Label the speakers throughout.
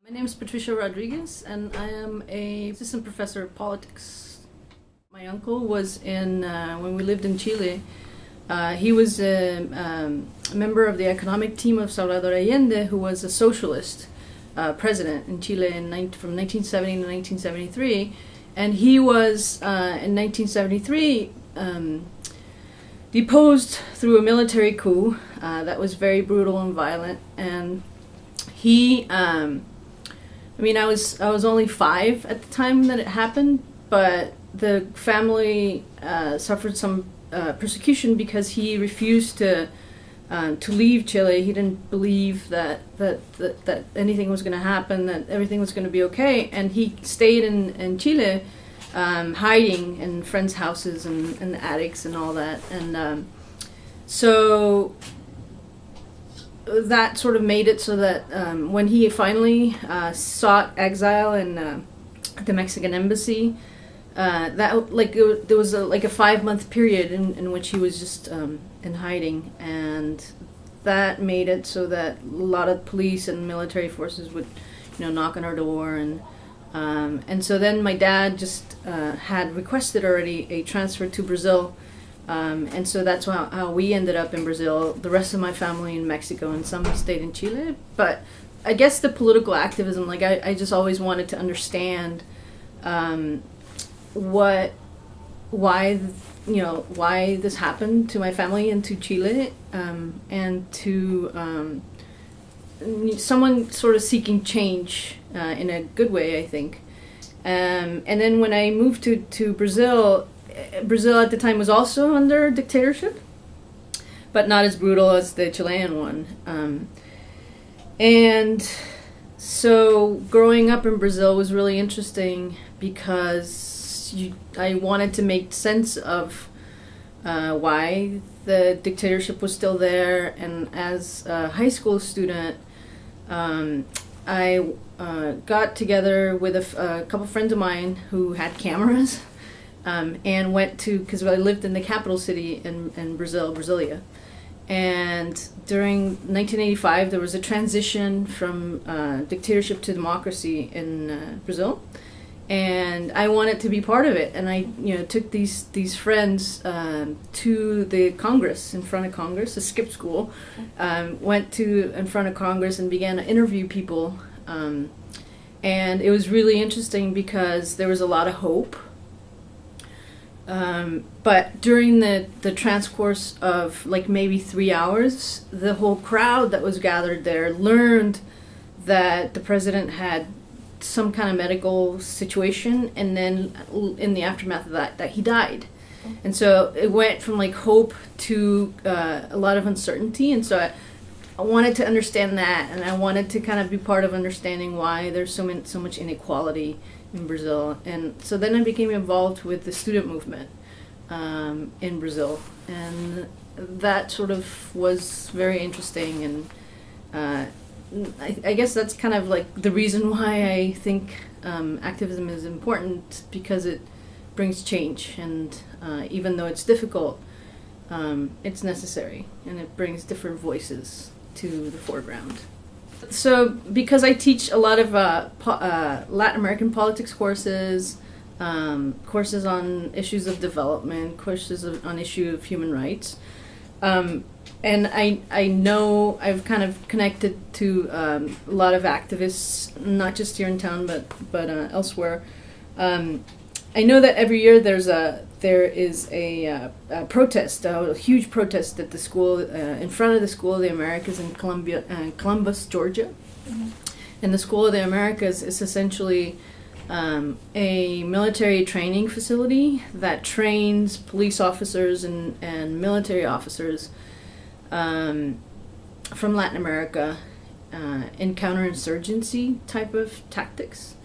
Speaker 1: My name is Patricia Rodriguez, and I am a assistant professor of politics. My uncle was when we lived in Chile. He was a member of the economic team of Salvador Allende, who was a socialist president in Chile from 1970 to 1973. And he was, in 1973, deposed through a military coup that was very brutal and violent. And he, I was only 5 at the time that it happened, but the family suffered some persecution because he refused to leave Chile. He didn't believe that anything was going to happen, that everything was going to be okay, and he stayed in Chile, hiding in friends' houses and attics and all that. And so that sort of made it so that when he finally sought exile in the Mexican embassy, there was a 5-month period in which he was just in hiding, and that made it so that a lot of police and military forces would, knock on our door, and so then my dad just had requested already a transfer to Brazil. And so that's how we ended up in Brazil. The rest of my family in Mexico, and some stayed in Chile. But I guess the political activism, I just always wanted to understand why this happened to my family and to Chile, and to someone sort of seeking change in a good way, I think. And then when I moved to Brazil at the time was also under dictatorship, but not as brutal as the Chilean one. And so growing up in Brazil was really interesting because I wanted to make sense of why the dictatorship was still there. And as a high school student, I got together with a couple friends of mine who had cameras. And went to, because I lived in the capital city in Brazil, Brasilia. And during 1985, there was a transition from dictatorship to democracy in Brazil. And I wanted to be part of it. And I took these friends to the Congress, in front of Congress, a skip school. Went in front of Congress and began to interview people. And it was really interesting because there was a lot of hope. But during the transcourse of maybe 3 hours, the whole crowd that was gathered there learned that the president had some kind of medical situation, and then in the aftermath of that he died. And so it went from hope to a lot of uncertainty. And so I wanted to understand that, and I wanted to kind of be part of understanding why there's so much inequality in Brazil. And so then I became involved with the student movement in Brazil, and that sort of was very interesting. And I guess that's kind of the reason why I think activism is important, because it brings change, and even though it's difficult, it's necessary, and it brings different voices to the foreground. So because I teach a lot of Latin American politics courses, courses on issues of development, courses on issue of human rights, and I know I've kind of connected to a lot of activists, not just here in town, but elsewhere. I know that every year there is a protest, a huge protest at the school, in front of the School of the Americas in Columbus, Georgia. Mm-hmm. And the School of the Americas is essentially a military training facility that trains police officers and military officers from Latin America in counterinsurgency type of tactics.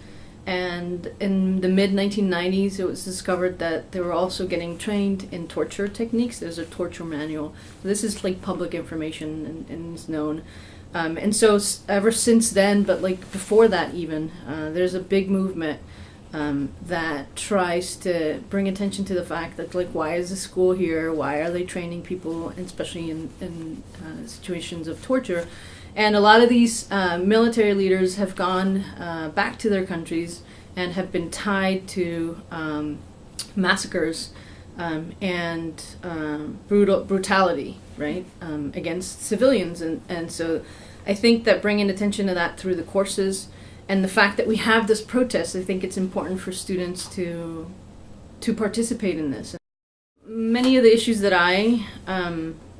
Speaker 1: And in the mid-1990s, it was discovered that they were also getting trained in torture techniques. There's a torture manual. This is public information and is known. And so ever since then, but before that even, there's a big movement that tries to bring attention to the fact that why is the school here? Why are they training people, especially in situations of torture? And a lot of these military leaders have gone back to their countries and have been tied to massacres and brutality, right, against civilians. And so I think that bringing attention to that through the courses and the fact that we have this protest, I think it's important for students to participate in this. Many of the issues that I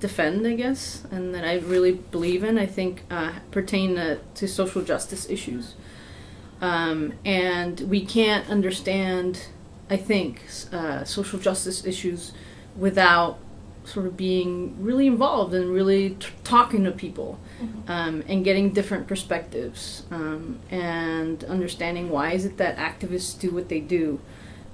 Speaker 1: defend, I guess, and that I really believe in, I think pertain to social justice issues. And we can't understand, I think, social justice issues without sort of being really involved and really talking to people, and getting different perspectives, and understanding why is it that activists do what they do.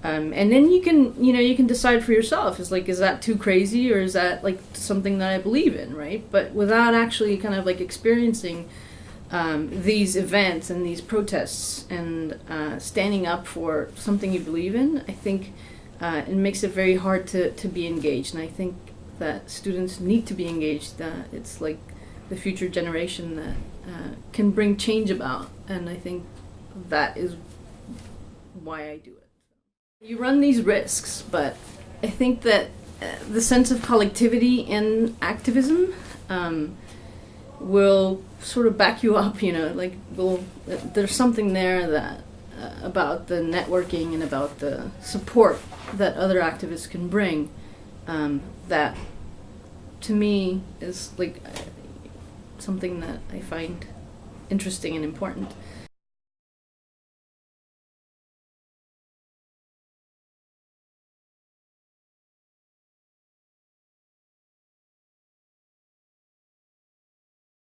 Speaker 1: And then you can decide for yourself, is that too crazy, or is that like something that I believe in, right? But without actually kind of like experiencing these events and these protests and standing up for something you believe in, I think it makes it very hard to be engaged. And I think that students need to be engaged. It's like the future generation that can bring change about, and I think that is why I do it. You run these risks, but I think that the sense of collectivity in activism will sort of back you up, there's something there that about the networking and about the support that other activists can bring, that to me is like something that I find interesting and important.